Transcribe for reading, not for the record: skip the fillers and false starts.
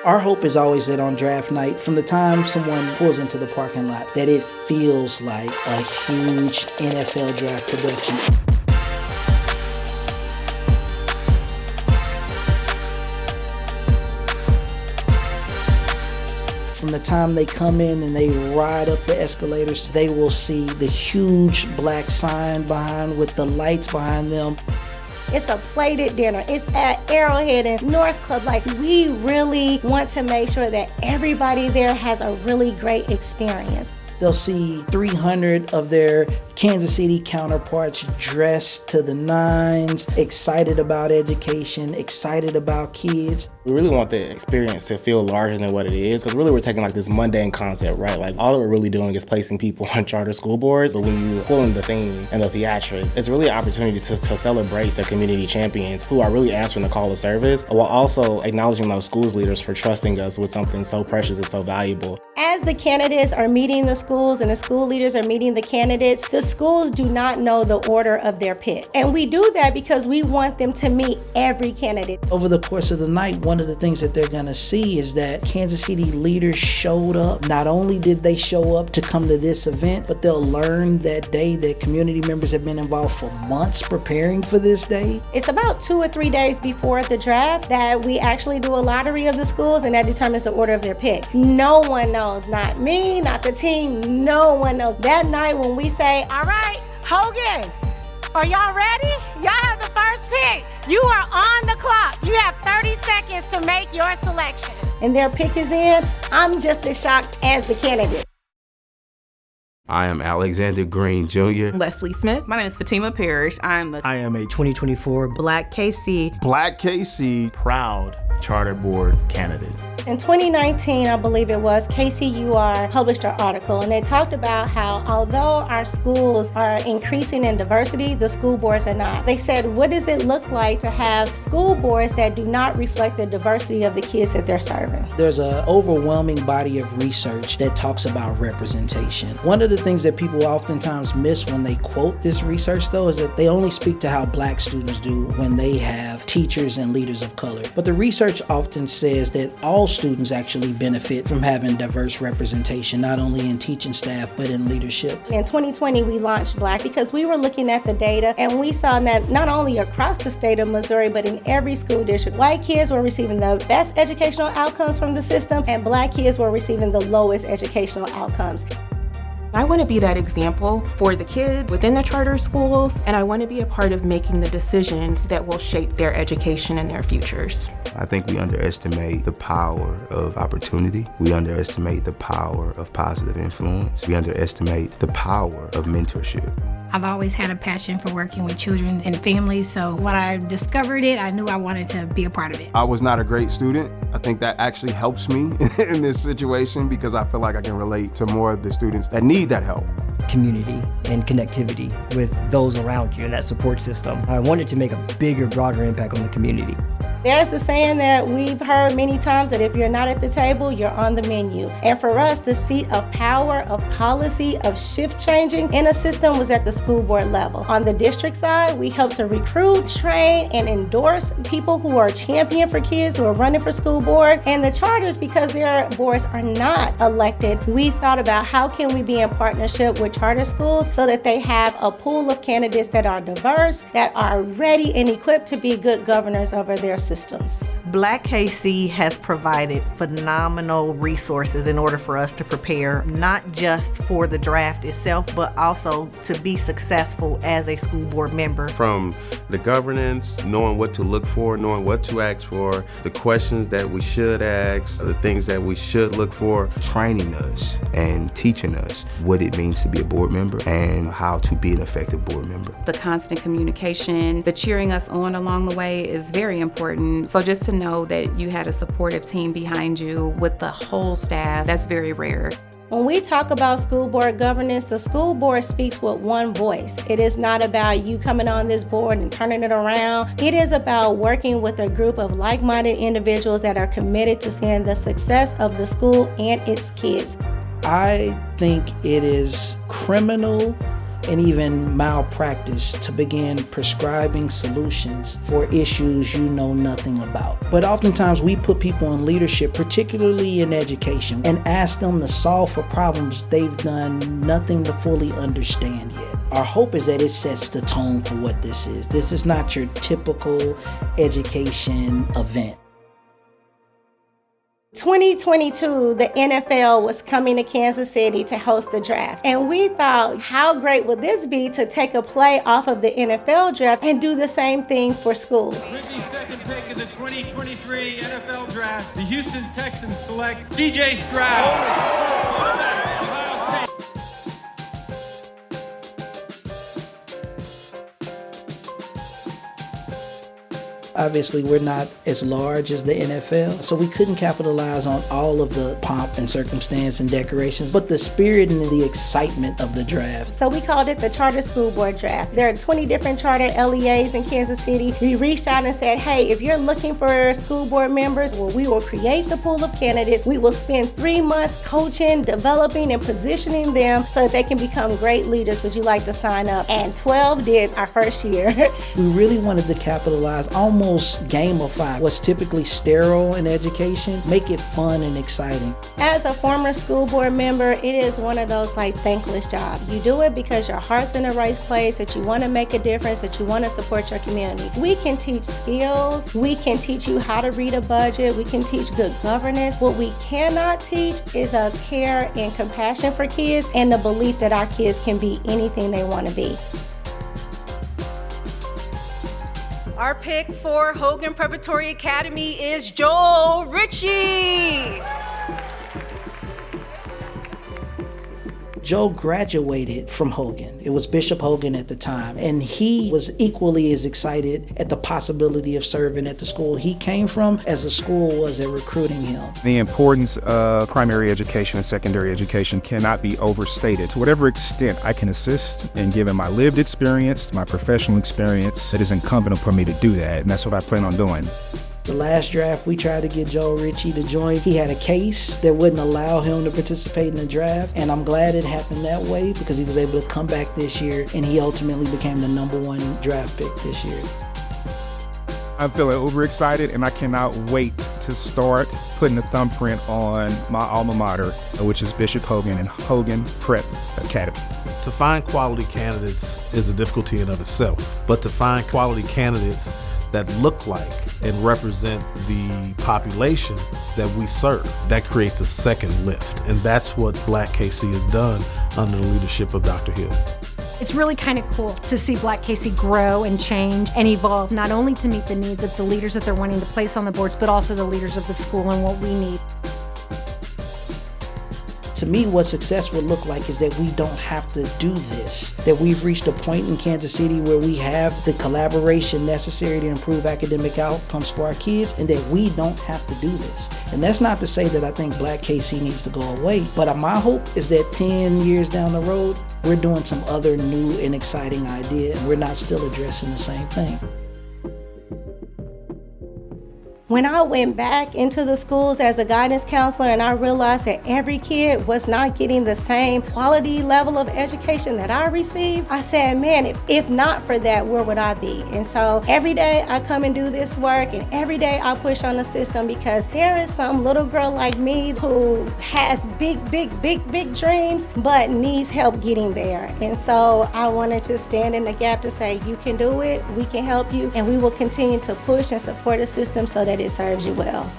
Our hope is always that on draft night, from the time someone pulls into the parking lot, that it feels like a huge NFL draft production. From the time they come in and they ride up the escalators, they will see the huge black sign behind with the lights behind them. It's a plated dinner. It's at Arrowhead and North Club. Like, we really want to make sure that everybody there has a really great experience. They'll see 300 of their Kansas City counterparts dressed to the nines, excited about education, excited about kids. We really want the experience to feel larger than what it is, because really we're taking like this mundane concept, right? Like all that we're really doing is placing people on charter school boards, but when you pull in the theme and the theatrics, it's really an opportunity to celebrate the community champions who are really answering the call of service, while also acknowledging those schools leaders for trusting us with something so precious and so valuable. As the candidates are meeting the schools and the school leaders are meeting the candidates, the schools do not know the order of their pick. And we do that because we want them to meet every candidate. Over the course of the night, one of the things that they're gonna see is that Kansas City leaders showed up. Not only did they show up to come to this event, but they'll learn that day that community members have been involved for months preparing for this day. It's about 2 or 3 days before the draft that we actually do a lottery of the schools, and that determines the order of their pick. No one knows, not me, not the team, no one knows. That night when we say, all right, Hogan, are y'all ready? Y'all have the first pick. You are on the clock. You have 30 seconds to make your selection. And their pick is in. I'm just as shocked as the candidate. I am Alexander Green Jr. Leslie Smith. My name is Fatima Parrish. I am a 2024 Black KC. Black KC. proud charter board candidate. In 2019, I believe it was, KCUR published an article, and they talked about how although our schools are increasing in diversity, the school boards are not. They said, what does it look like to have school boards that do not reflect the diversity of the kids that they're serving? There's an overwhelming body of research that talks about representation. One of the things that people oftentimes miss when they quote this research, though, is that they only speak to how Black students do when they have teachers and leaders of color. But the research often says that all students actually benefit from having diverse representation, not only in teaching staff, but in leadership. In 2020, we launched BLAQUE because we were looking at the data, and we saw that not only across the state of Missouri, but in every school district, white kids were receiving the best educational outcomes from the system, and Black kids were receiving the lowest educational outcomes. I want to be that example for the kids within the charter schools, and I want to be a part of making the decisions that will shape their education and their futures. I think we underestimate the power of opportunity. We underestimate the power of positive influence. We underestimate the power of mentorship. I've always had a passion for working with children and families, so when I discovered it, I knew I wanted to be a part of it. I was not a great student. I think that actually helps me in this situation because I feel like I can relate to more of the students that need that help. Community and connectivity with those around you and that support system. I wanted to make a bigger, broader impact on the community. There's the saying that we've heard many times that if you're not at the table, you're on the menu. And for us, the seat of power, of policy, of shift changing in a system was at the school board level. On the district side, we help to recruit, train, and endorse people who are champion for kids who are running for school board. And the charters, because their boards are not elected, we thought about how can we be in partnership with charter schools so that they have a pool of candidates that are diverse, that are ready and equipped to be good governors over their systems. Black KC has provided phenomenal resources in order for us to prepare, not just for the draft itself, but also to be successful as a school board member. From the governance, knowing what to look for, knowing what to ask for, the questions that we should ask, the things that we should look for, training us and teaching us what it means to be a board member and how to be an effective board member. The constant communication, the cheering us on along the way is very important. So just to know that you had a supportive team behind you with the whole staff, that's very rare. When we talk about school board governance, the school board speaks with one voice. It is not about you coming on this board and turning it around. It is about working with a group of like-minded individuals that are committed to seeing the success of the school and its kids. I think it is criminal and even malpractice to begin prescribing solutions for issues you know nothing about. But oftentimes we put people in leadership, particularly in education, and ask them to solve for problems they've done nothing to fully understand yet. Our hope is that it sets the tone for what this is. This is not your typical education event. 2022, the NFL was coming to Kansas City to host the draft. And we thought, how great would this be to take a play off of the NFL draft and do the same thing for school? 52nd pick in the 2023 NFL draft, the Houston Texans select C.J. Stroud. Ohio State. Obviously, we're not as large as the NFL, so we couldn't capitalize on all of the pomp and circumstance and decorations, but the spirit and the excitement of the draft. So we called it the Charter School Board Draft. There are 20 different charter LEAs in Kansas City. We reached out and said, hey, if you're looking for school board members, well, we will create the pool of candidates. We will spend 3 months coaching, developing, and positioning them so that they can become great leaders. Would you like to sign up? And 12 did our first year. We really wanted to capitalize, almost gamify what's typically sterile in education, make it fun and exciting. As a former school board member, it is one of those thankless jobs. You do it because your heart's in the right place, that you want to make a difference, that you want to support your community. We can teach skills, we can teach you how to read a budget, we can teach good governance. What we cannot teach is a care and compassion for kids and the belief that our kids can be anything they want to be. Our pick for Hogan Preparatory Academy is Joel Ritchie. Joe graduated from Hogan. It was Bishop Hogan at the time, and he was equally as excited at the possibility of serving at the school he came from as the school was at recruiting him. The importance of primary education and secondary education cannot be overstated. To whatever extent I can assist in giving my lived experience, my professional experience, it is incumbent upon me to do that, and that's what I plan on doing. The last draft, we tried to get Joe Ritchie to join. He had a case that wouldn't allow him to participate in the draft, and I'm glad it happened that way because he was able to come back this year, and he ultimately became the #1 draft pick this year. I'm feeling overexcited, and I cannot wait to start putting a thumbprint on my alma mater, which is Bishop Hogan and Hogan Prep Academy. To find quality candidates is a difficulty in of itself, but to find quality candidates that look like and represent the population that we serve, that creates a second lift. And that's what Black KC has done under the leadership of Dr. Hill. It's really kind of cool to see Black KC grow and change and evolve, not only to meet the needs of the leaders that they're wanting to place on the boards, but also the leaders of the school and what we need. To me, what success would look like is that we don't have to do this, that we've reached a point in Kansas City where we have the collaboration necessary to improve academic outcomes for our kids, and that we don't have to do this. And that's not to say that I think Black KC needs to go away, but my hope is that 10 years down the road, we're doing some other new and exciting idea, and we're not still addressing the same thing. When I went back into the schools as a guidance counselor and I realized that every kid was not getting the same quality level of education that I received, I said, man, if not for that, where would I be? And so every day I come and do this work, and every day I push on the system because there is some little girl like me who has big dreams, but needs help getting there. And so I wanted to stand in the gap to say, you can do it, we can help you, and we will continue to push and support a system so that it serves you well.